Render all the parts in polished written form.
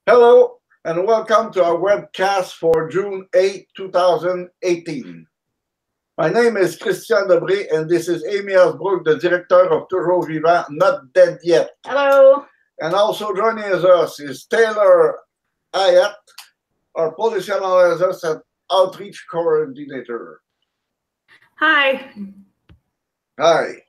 Hello and welcome to our webcast for June 8, 2018. My name is Christian Debré and this is Amy Asbrook, the director of Toujours Vivant, Not Dead Yet. Hello. And also joining us is Taylor Ayat, our policy analyst and outreach coordinator. Hi. Hi.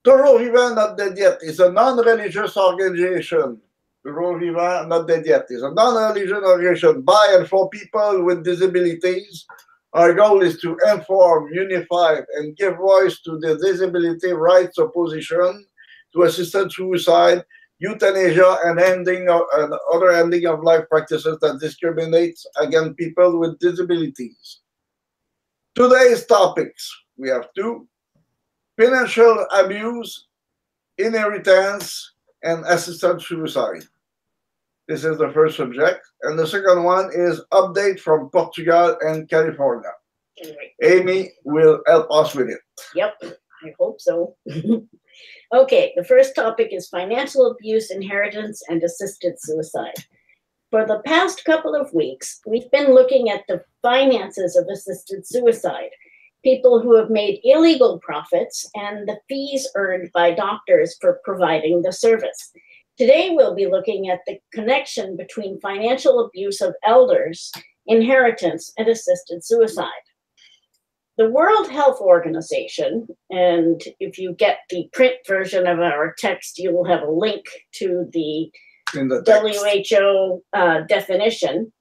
Toujours Vivant, Not Dead Yet is a non-religious organization. Toujours Vivant, Not Dead Yet is a non-religious organization by and for people with disabilities. Our goal is to inform, unify, and give voice to the disability rights opposition to assisted suicide, euthanasia, and other ending of life practices that discriminates against people with disabilities. Today's topics, we have two: financial abuse, inheritance, and assisted suicide. This is the first subject. And the second one is update from Portugal and California. Anyway. Amy will help us with it. Yep, I hope so. Okay, the first topic is financial abuse, inheritance, and assisted suicide. For the past couple of weeks, we've been looking at the finances of assisted suicide, people who have made illegal profits, and the fees earned by doctors for providing the service. Today, we'll be looking at the connection between financial abuse of elders, inheritance, and assisted suicide. The World Health Organization, and if you get the print version of our text, you will have a link to the WHO definition.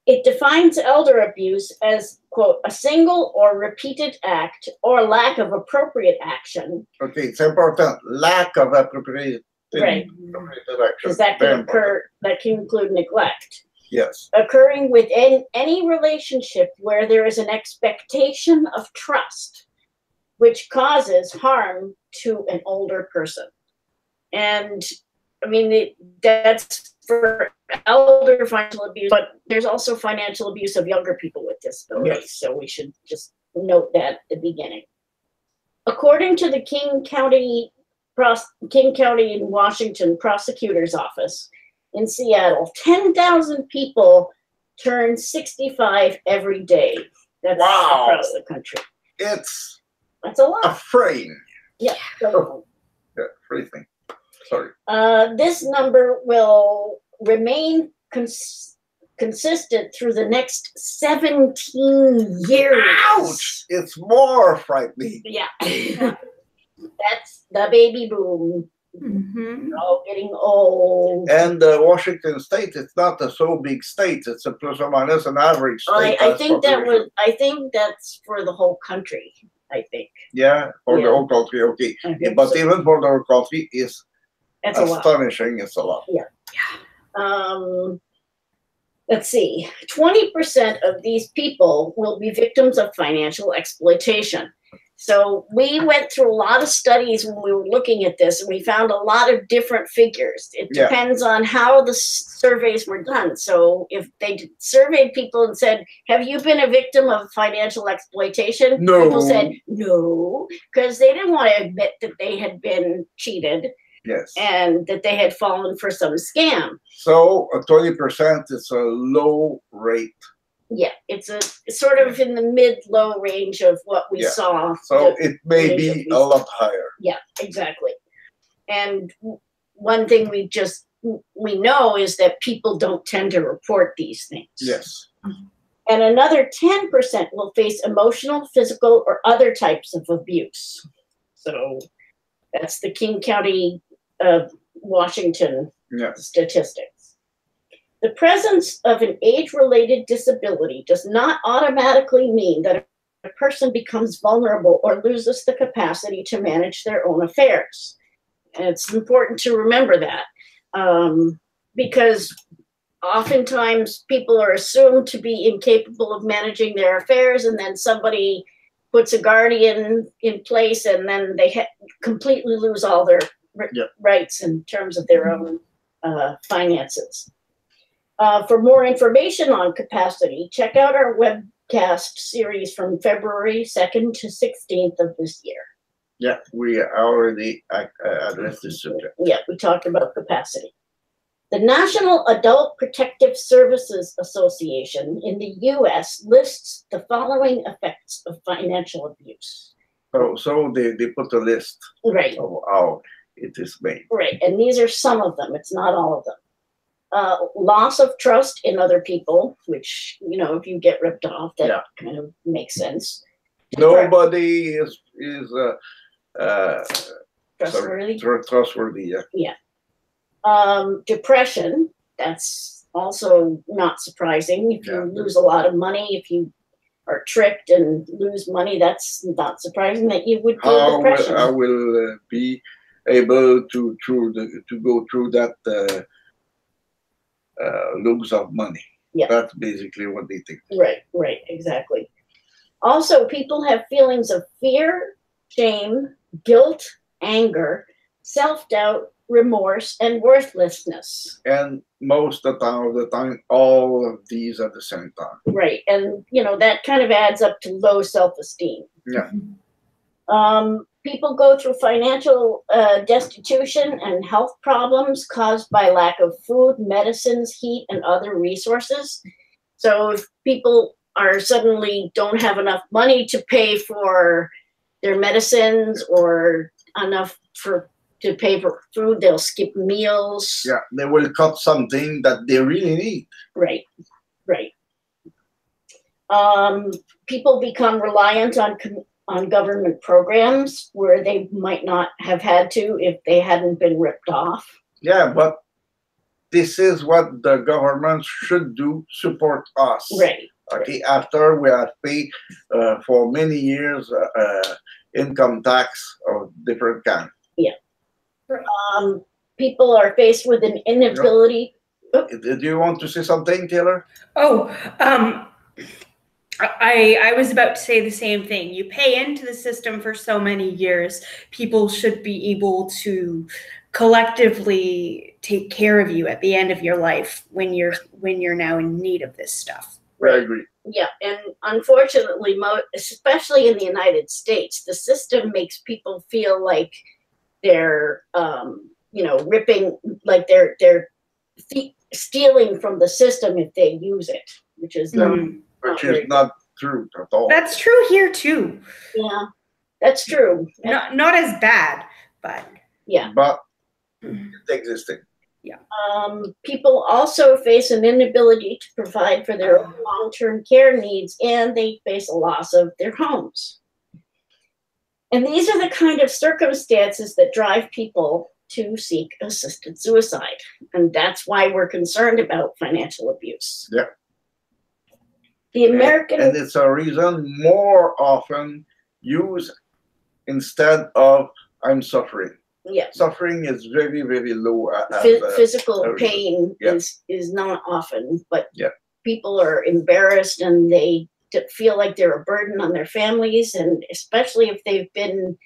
It defines elder abuse as, quote, a single or repeated act or lack of appropriate action. Okay, it's important. Lack of appropriate Right. action. That can include neglect. Yes. Occurring within any relationship where there is an expectation of trust, which causes harm to an older person. And I mean, that's for elder financial abuse, but there's also financial abuse of younger people with disabilities. Yes. So we should just note that at the beginning. According to the King County in Washington prosecutor's office in Seattle, 10,000 people turn 65 every day. That's across the country. That's a lot. A frame. Yeah. Oh. Yeah, phrasing. Sorry. This number will remain consistent through the next 17 years. Ouch! It's more frightening. Yeah. That's the baby boom. Mm-hmm. We're all getting old. And Washington State, it's not a so big state. It's a plus or minus an average state. I think that's for the whole country. I think. Yeah, for the whole country. Okay, but so. Even for the whole country, is astonishing. It's a lot. Yeah. Let's see. 20% of these people will be victims of financial exploitation. So we went through a lot of studies when we were looking at this, and we found a lot of different figures. It depends on how the surveys were done. So if they surveyed people and said, have you been a victim of financial exploitation? No. People said no, because they didn't want to admit that they had been cheated. Yes. And that they had fallen for some scam. So 20% is a low rate. Yeah, it's sort of in the mid-low range of what we saw. So it may be a lot higher. Yeah, exactly. And one thing we know is that people don't tend to report these things. Yes. And another 10% will face emotional, physical, or other types of abuse. So that's the King County, Washington statistics. The presence of an age-related disability does not automatically mean that a person becomes vulnerable or loses the capacity to manage their own affairs. And it's important to remember that because oftentimes people are assumed to be incapable of managing their affairs, and then somebody puts a guardian in place, and then they completely lose all their rights in terms of their own finances. For more information on capacity, check out our webcast series from February 2nd to 16th of this year. Yeah, we already addressed this subject. Yeah, we talked about capacity. The National Adult Protective Services Association in the US lists the following effects of financial abuse. So they put a list Right. of how it is made. Right, and these are some of them, it's not all of them. Loss of trust in other people, which, you know, if you get ripped off, that kind of makes sense. Nobody is Trustworthy. Trustworthy, yeah. Depression, that's also not surprising. If you lose a lot of money, if you are tricked and lose money, that's not surprising that you would feel depression. I will be able to go through that lose of money. Yeah. That's basically what they think. Right, exactly. Also, people have feelings of fear, shame, guilt, anger, self-doubt, remorse, and worthlessness. And most of the time, all of these at the same time. Right, and you know, that kind of adds up to low self-esteem. Yeah. People go through financial destitution and health problems caused by lack of food, medicines, heat, and other resources. So if people are suddenly don't have enough money to pay for their medicines or enough to pay for food, they'll skip meals. Yeah, they will cut something that they really need. Right. People become reliant on government programs where they might not have had to if they hadn't been ripped off. Yeah, but this is what the government should do, support us. Right. Okay, after we have paid for many years income tax of different kinds. Yeah. People are faced with an inability. Do you want to say something, Taylor? I was about to say the same thing. You pay into the system for so many years. People should be able to collectively take care of you at the end of your life when you're now in need of this stuff. I agree. Yeah, and unfortunately, especially in the United States, the system makes people feel like they're, ripping, like they're stealing from the system if they use it, which is not true at all. That's true here too. Yeah, that's true. Not as bad, but yeah. But it's existing. Yeah. People also face an inability to provide for their own long-term care needs, and they face a loss of their homes. And these are the kind of circumstances that drive people to seek assisted suicide. And that's why we're concerned about financial abuse. Yeah. The American... And it's a reason more often used instead of I'm suffering. Yeah. Suffering is very, very low. Physical pain is not often, but people are embarrassed and they feel like they're a burden on their families, and especially if they've been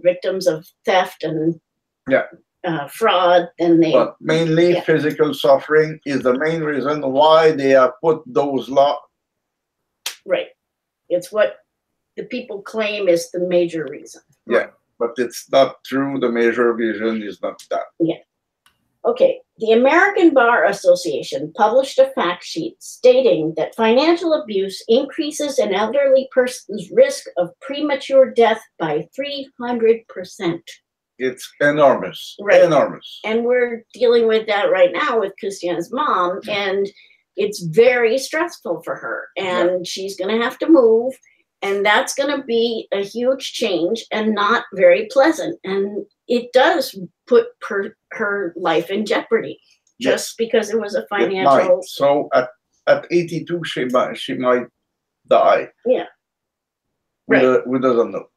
victims of theft and fraud, then they. But mainly physical suffering is the main reason why they have put those laws. Right. It's what the people claim is the major reason. Yeah. But it's not true. The major reason is not that. Yeah. Okay. The American Bar Association published a fact sheet stating that financial abuse increases an elderly person's risk of premature death by 300%. It's enormous. Right. Enormous. And we're dealing with that right now with Christiane's mom, and it's very stressful for her. And she's going to have to move. And that's going to be a huge change and not very pleasant. And it does put her life in jeopardy just because it was a financial. So at 82, she might die. Yeah. We doesn't know.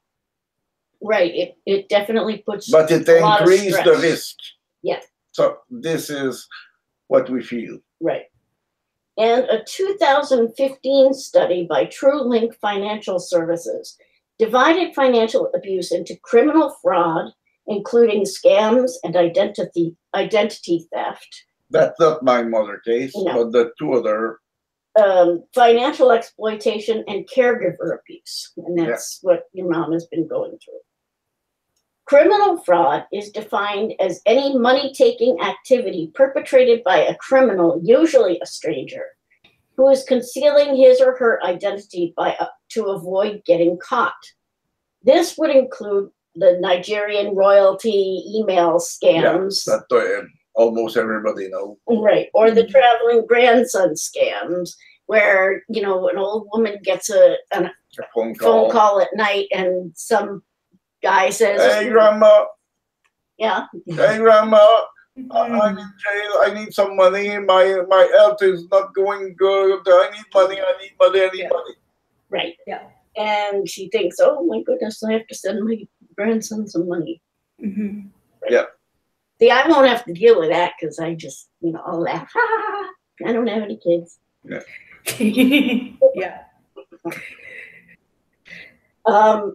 Right. It definitely puts. But it increased the risk. Yeah. So this is what we feel. Right. And a 2015 study by TrueLink Financial Services divided financial abuse into criminal fraud, including scams and identity theft. That's not my mother case, but the two other. Financial exploitation and caregiver abuse. And that's what your mom has been going through. Criminal fraud is defined as any money-taking activity perpetrated by a criminal, usually a stranger, who is concealing his or her identity to avoid getting caught. This would include the Nigerian royalty email scams. Yeah, that almost everybody knows. Right, or the traveling grandson scams, where, you know, an old woman gets a phone call at night and some guy says, "Hey, Grandma." Yeah. "Hey, Grandma, I'm in jail. I need some money. My health is not going good. I need money. I need money. Right. Yeah. And she thinks, oh my goodness, I have to send my grandson some money. Mm-hmm. Right. Yeah. See, I won't have to deal with that because I just, you know, I'll laugh. I don't have any kids. Yeah. Yeah.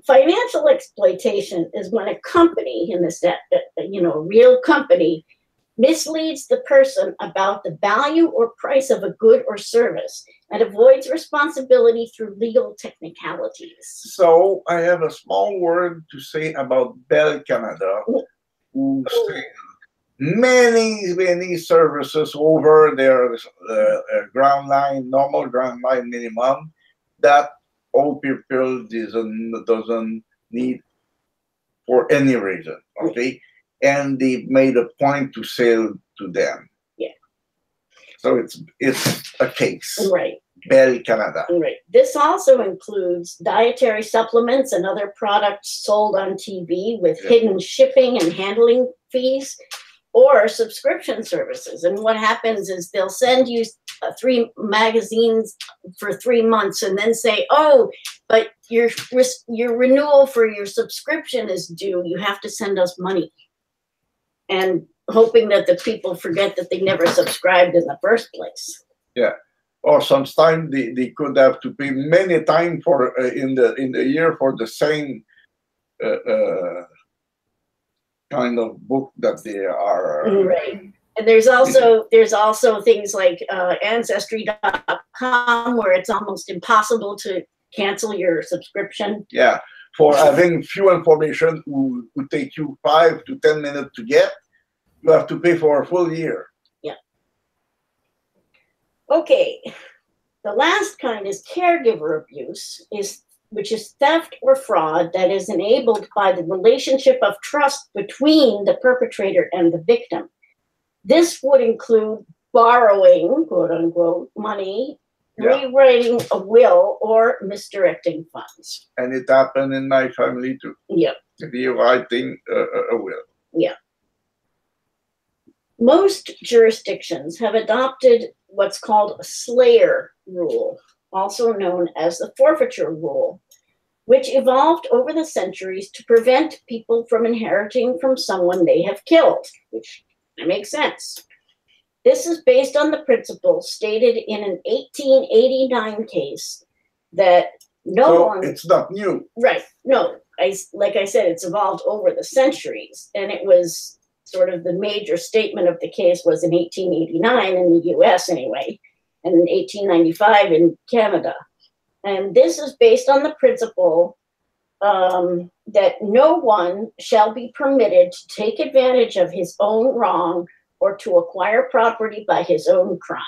Financial exploitation is when a company, in this, you know, a real company, misleads the person about the value or price of a good or service and avoids responsibility through legal technicalities. So I have a small word to say about Bell Canada, who sell many services over their ground line, normal ground line minimum, that old people doesn't need for any reason, okay? And they made a point to sell to them. Yeah. So it's a case. Right. Bell Canada. Right. This also includes dietary supplements and other products sold on TV with hidden shipping and handling fees, or subscription services. And what happens is they'll send you 3 magazines for 3 months and then say, oh, but your renewal for your subscription is due. You have to send us money. And hoping that the people forget that they never subscribed in the first place. Yeah. Or sometimes they could have to pay many times for in the year for the same kind of book that they are. Right. And there's also things like Ancestry.com, where it's almost impossible to cancel your subscription. Yeah, for having few information who take you 5 to 10 minutes to get, you have to pay for a full year. Yeah. Okay. The last kind is caregiver abuse, which is theft or fraud that is enabled by the relationship of trust between the perpetrator and the victim. This would include borrowing, quote unquote, money, rewriting a will, or misdirecting funds. And it happened in my family too. Yeah. Rewriting a will. Yeah. Most jurisdictions have adopted what's called a Slayer rule, also known as the forfeiture rule, which evolved over the centuries to prevent people from inheriting from someone they have killed, which makes sense. This is based on the principle stated in an 1889 case that it's not new. Right. No, like I said, it's evolved over the centuries, and it was sort of the major statement of the case was in 1889 in the US anyway, and in 1895 in Canada. And this is based on the principle that no one shall be permitted to take advantage of his own wrong or to acquire property by his own crime.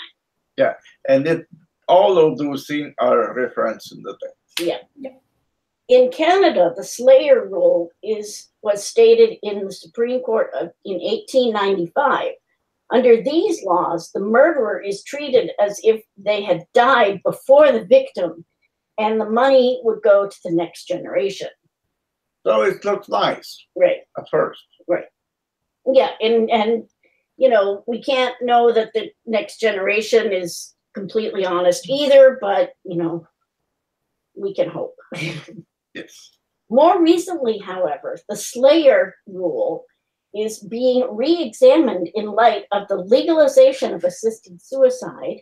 Yeah, and all of those things are referenced in the text. Yeah. In Canada, the Slayer rule was stated in the Supreme Court in 1895. Under these laws, the murderer is treated as if they had died before the victim, and the money would go to the next generation. So it looks nice. Right. At first. Right. Yeah, and you know, we can't know that the next generation is completely honest either, but you know, we can hope. Yes. More recently, however, the Slayer rule is being re-examined in light of the legalization of assisted suicide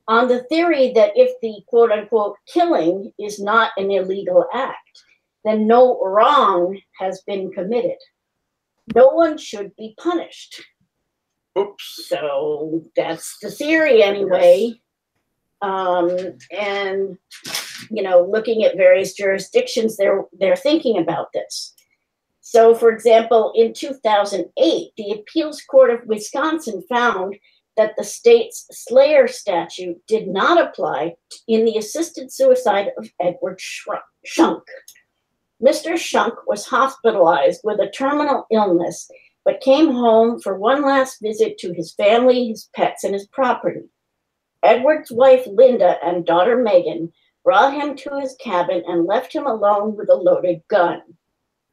on the theory that if the quote-unquote killing is not an illegal act, then no wrong has been committed. No one should be punished. Oops. So that's the theory anyway. And you know, looking at various jurisdictions, they're thinking about this. So, for example, in 2008, the Appeals Court of Wisconsin found that the state's Slayer statute did not apply in the assisted suicide of Edward Shunk. Mr. Shunk was hospitalized with a terminal illness, but came home for one last visit to his family, his pets, and his property. Edward's wife, Linda, and daughter, Megan, brought him to his cabin and left him alone with a loaded gun.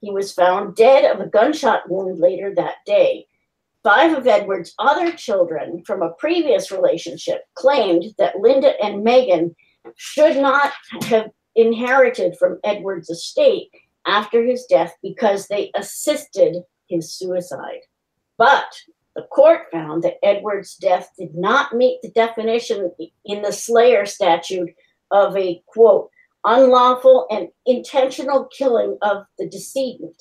He was found dead of a gunshot wound later that day. 5 of Edward's other children from a previous relationship claimed that Linda and Megan should not have inherited from Edward's estate after his death because they assisted his suicide. But the court found that Edward's death did not meet the definition in the Slayer statute of a, quote, unlawful and intentional killing of the decedent,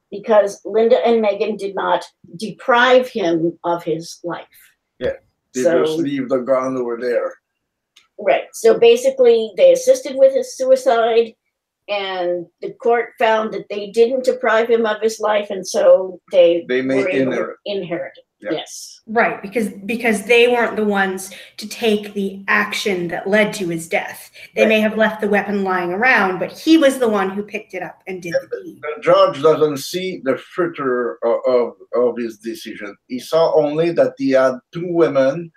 because Linda and Megan did not deprive him of his life. Yeah, they just leave the gun over there. Right. So basically, they assisted with his suicide, and the court found that they didn't deprive him of his life, and so they may inherit. Yeah. Yes. Right, because they weren't the ones to take the action that led to his death. They may have left the weapon lying around, but he was the one who picked it up and did the deed. The judge doesn't see the future of his decision. He saw only that he had 2 women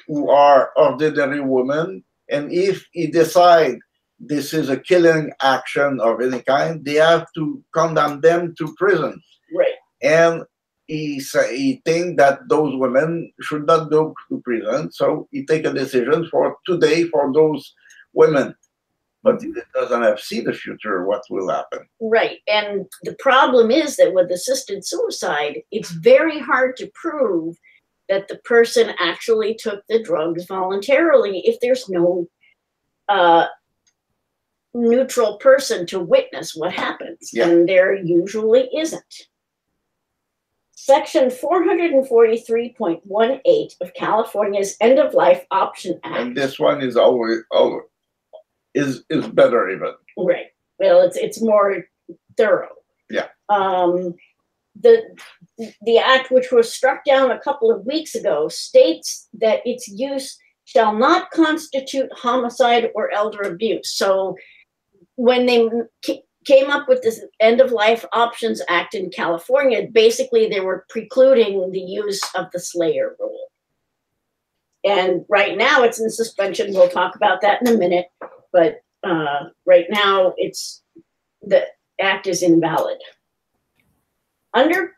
who are ordinary women, and if he decides this is a killing action of any kind, they have to condemn them to prison. Right. And he thinks that those women should not go to prison, so he take a decision for today for those women. But he doesn't have see the future, what will happen. Right. And the problem is that with assisted suicide, it's very hard to prove that the person actually took the drugs voluntarily if there's no neutral person to witness what happens. Yeah. And there usually isn't. Section 443.18 of California's End of Life Option Act. And this one is always is better even. Right. Well, it's more thorough. Yeah. The act, which was struck down a couple of weeks ago, states that its use shall not constitute homicide or elder abuse. So when they came up with this End of Life Options Act in California, basically they were precluding the use of the Slayer rule. And right now it's in suspension. We'll talk about that in a minute. But right now the act is invalid. Under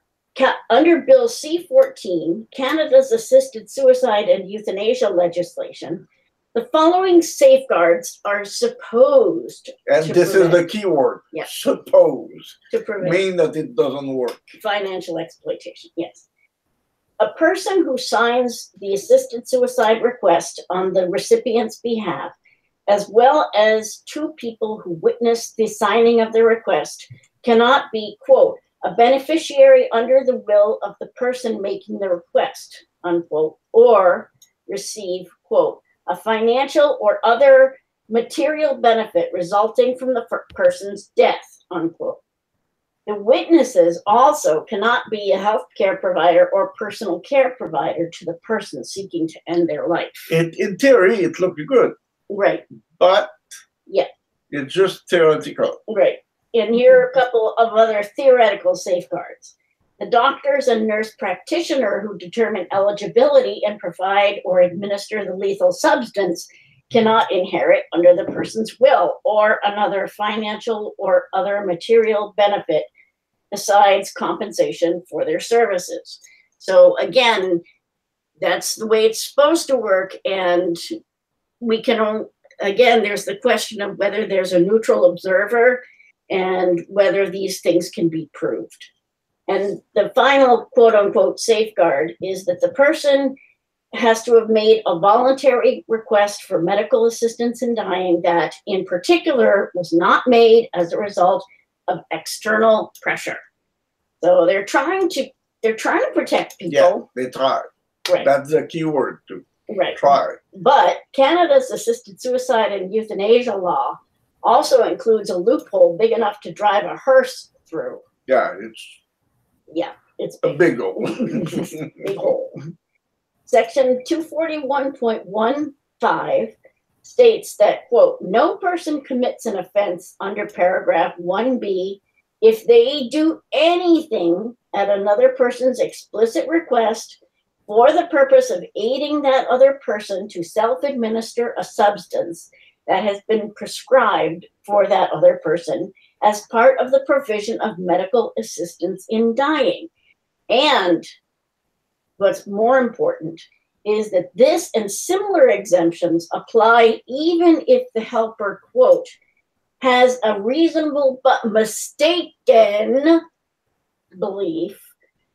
Bill C-14, Canada's assisted suicide and euthanasia legislation, the following safeguards are supposed and to this prevent, is the key word, yeah, suppose, to prevent mean that it doesn't work. Financial exploitation, yes. A person who signs the assisted suicide request on the recipient's behalf, as well as 2 people who witness the signing of the request, cannot be, quote, a beneficiary under the will of the person making the request, unquote, or receive, quote, a financial or other material benefit resulting from the person's death, unquote. The witnesses also cannot be a healthcare provider or personal care provider to the person seeking to end their life. In theory, it looks good. Right. But yeah, it's just theoretical. Right. And here are a couple of other theoretical safeguards. The doctors and nurse practitioner who determine eligibility and provide or administer the lethal substance cannot inherit under the person's will or another financial or other material benefit besides compensation for their services. So again, that's the way it's supposed to work. And we can, again, there's the question of whether there's a neutral observer and whether these things can be proved. And the final quote unquote safeguard is that the person has to have made a voluntary request for medical assistance in dying that in particular was not made as a result of external pressure. So they're trying to protect people. Yeah, they try. Right. That's the key word to try. But Canada's assisted suicide and euthanasia law also includes a loophole big enough to drive a hearse through. Yeah, it's a big hole. Big hole. Section 241.15 states that, quote, no person commits an offense under paragraph 1B if they do anything at another person's explicit request for the purpose of aiding that other person to self-administer a substance that has been prescribed for that other person as part of the provision of medical assistance in dying. And what's more important is that this and similar exemptions apply even if the helper, quote, has a reasonable but mistaken belief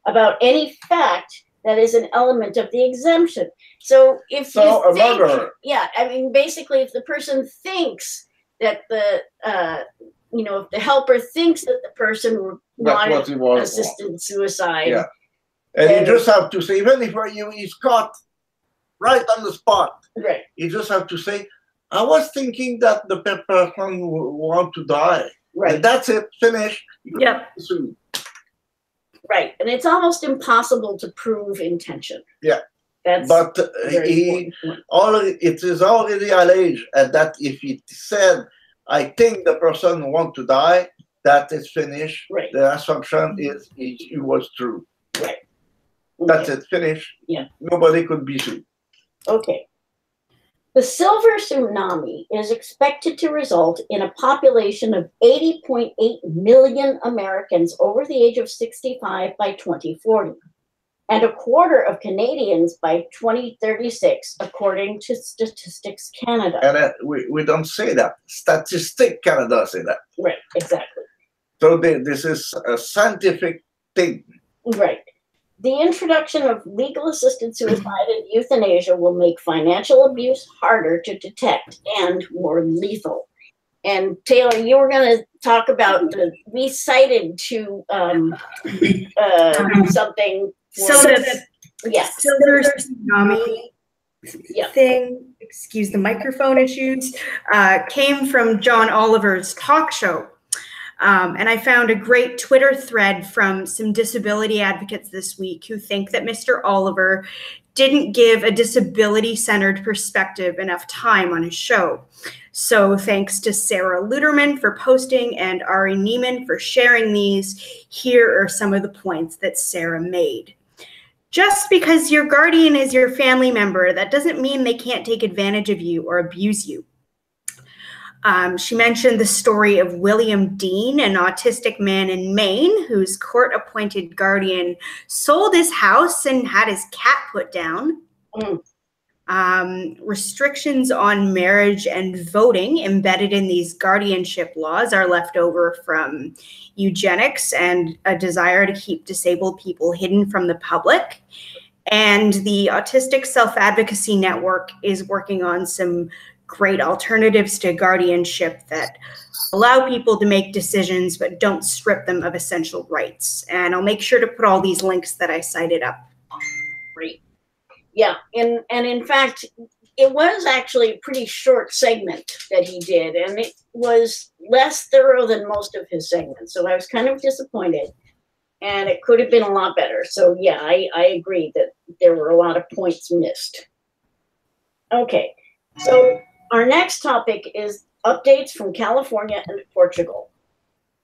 about any fact that is an element of the exemption. So if you think, yeah, I mean, basically, if the person thinks that if the helper thinks that the person wanted assisted suicide, yeah. And you just have to say, even if he's caught right on the spot, right? You just have to say, I was thinking that the person want to die. Right. And that's it. Finish. Yep. Right. And it's almost impossible to prove intention. Yeah. But it is already alleged that if he said, I think the person want to die, that is finished. Right. The assumption is it was true. Right. That's it. Finished. Yeah. Nobody could be sued. Okay. The silver tsunami is expected to result in a population of 80.8 million Americans over the age of 65 by 2040, and a quarter of Canadians by 2036, according to Statistics Canada. And we don't say that. Statistics Canada say that. Right, exactly. So this is a scientific thing. Right. The introduction of legal assisted suicide and euthanasia will make financial abuse harder to detect and more lethal. And Taylor, you were going to talk about we cited to something. So silver tsunami thing, excuse the microphone issues, came from John Oliver's talk show. And I found a great Twitter thread from some disability advocates this week who think that Mr. Oliver didn't give a disability-centered perspective enough time on his show. So thanks to Sarah Luderman for posting and Ari Neiman for sharing these. Here are some of the points that Sarah made. Just because your guardian is your family member, that doesn't mean they can't take advantage of you or abuse you. She mentioned the story of William Dean, an autistic man in Maine whose court-appointed guardian sold his house and had his cat put down. Restrictions on marriage and voting embedded in these guardianship laws are left over from eugenics and a desire to keep disabled people hidden from the public. And the Autistic Self-Advocacy Network is working on some great alternatives to guardianship that allow people to make decisions but don't strip them of essential rights. And I'll make sure to put all these links that I cited up. Great. Yeah, and in fact, it was actually a pretty short segment that he did, and it was less thorough than most of his segments. So I was kind of disappointed, and it could have been a lot better. So yeah, I agree that there were a lot of points missed. Okay, so our next topic is updates from California and Portugal.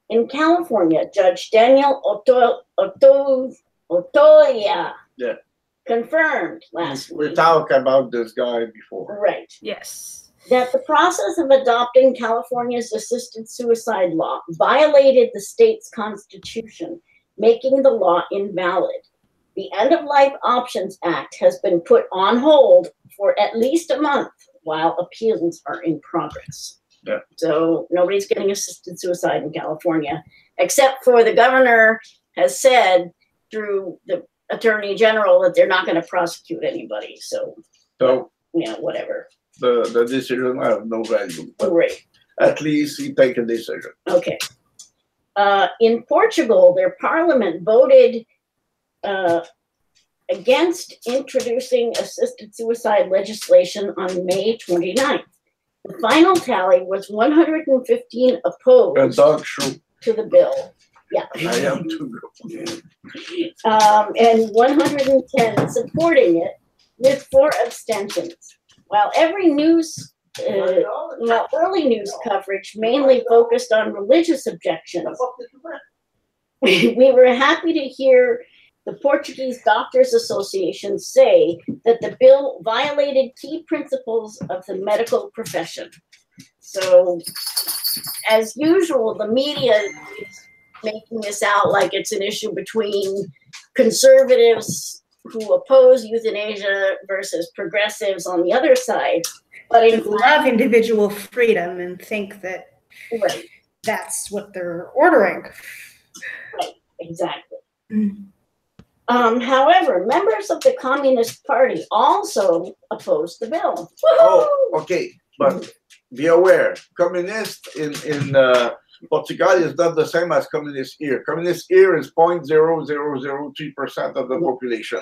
In California, Judge Daniel Otoya confirmed last week. We talked about this guy before. Right. Yes. That the process of adopting California's assisted suicide law violated the state's constitution, making the law invalid. The End of Life Options Act has been put on hold for at least a month while appeals are in progress. Yeah. So nobody's getting assisted suicide in California, except for the governor has said through the Attorney General that they're not going to prosecute anybody. So whatever. The decision has no value. Right. At least he take a decision. Okay. In Portugal, their parliament voted against introducing assisted suicide legislation on May 29th. The final tally was 115 opposed to the bill Yeah. I am too. And 110 supporting it with 4 abstentions. While early news coverage mainly focused on religious objections, we were happy to hear the Portuguese Doctors Association say that the bill violated key principles of the medical profession. So, as usual, the media is making this out like it's an issue between conservatives who oppose euthanasia versus progressives on the other side. But in love individual freedom and think that right, that's what they're ordering. right, exactly. However, members of the Communist Party also opposed the bill. Woo-hoo! Oh, okay, but be aware, communist in Portugal is not the same as communist here. Communist here is 0.0003% of the population,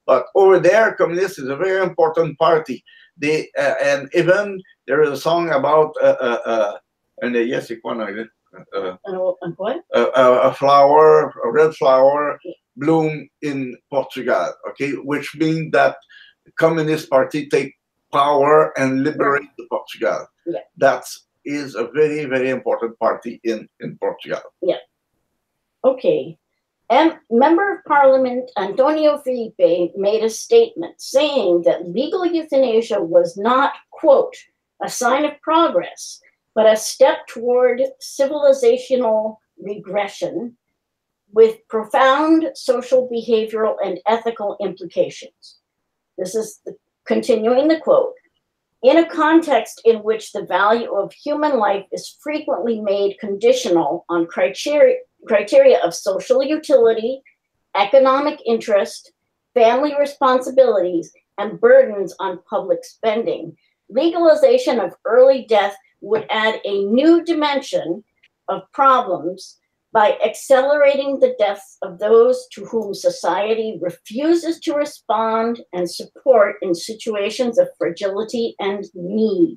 but over there, communist is a very important party. They and even there is a song about What? A flower, a red flower, bloom in Portugal. Okay, which means that the Communist Party take power and liberate Portugal. Yeah. That is a very, very important party in Portugal. Yeah. Okay. And Member of Parliament Antonio Felipe made a statement saying that legal euthanasia was not, quote, a sign of progress, but a step toward civilizational regression with profound social, behavioral, and ethical implications. This is continuing the quote. In a context in which the value of human life is frequently made conditional on criteria of social utility, economic interest, family responsibilities, and burdens on public spending, legalization of early death would add a new dimension of problems by accelerating the deaths of those to whom society refuses to respond and support in situations of fragility and need.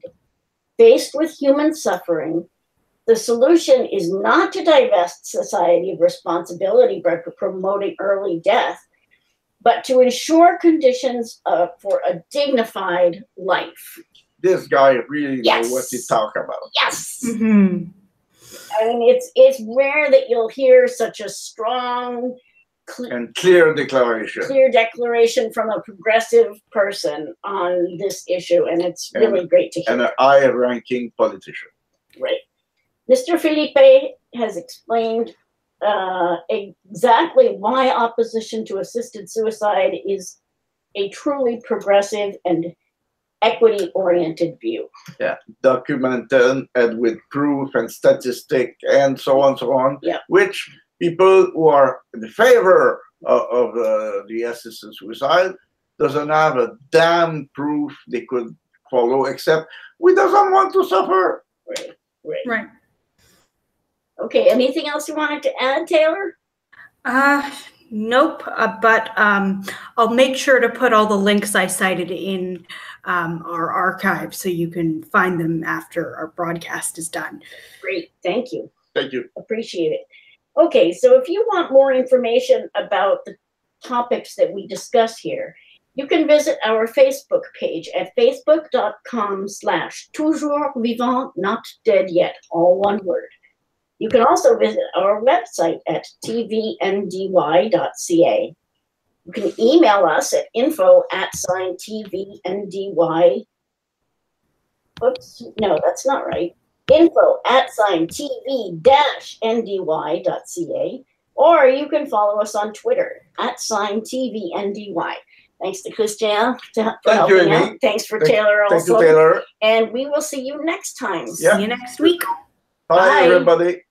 Faced with human suffering, the solution is not to divest society of responsibility by promoting early death, but to ensure conditions for a dignified life. This guy really knows what he talks about. Yes. Mm-hmm. I mean, it's rare that you'll hear such a strong and clear declaration from a progressive person on this issue, and it's really great to hear. And a high-ranking politician. Right. Mr. Felipe has explained exactly why opposition to assisted suicide is a truly progressive and equity-oriented view. Yeah, documented and with proof and statistic and so on, yeah. Which people who are in favor of the assisted suicide doesn't have a damn proof they could follow, except we doesn't want to suffer. Right. Okay, anything else you wanted to add, Taylor? Nope, but I'll make sure to put all the links I cited in our archive so you can find them after our broadcast is done. Great, thank you. Thank you. Appreciate it. Okay, so if you want more information about the topics that we discuss here, you can visit our Facebook page at facebook.com/toujours vivant, not dead yet, all one word. You can also visit our website at tvndy.ca. You can email us at info@tvndy. Oops, no, that's not right. info@tv-ndy.ca, or you can follow us on Twitter @tvndy. Thanks to Christian for helping out. Thanks for Taylor also. Thank you, Taylor. And we will see you next time. Yeah. See you next week. Bye, everybody.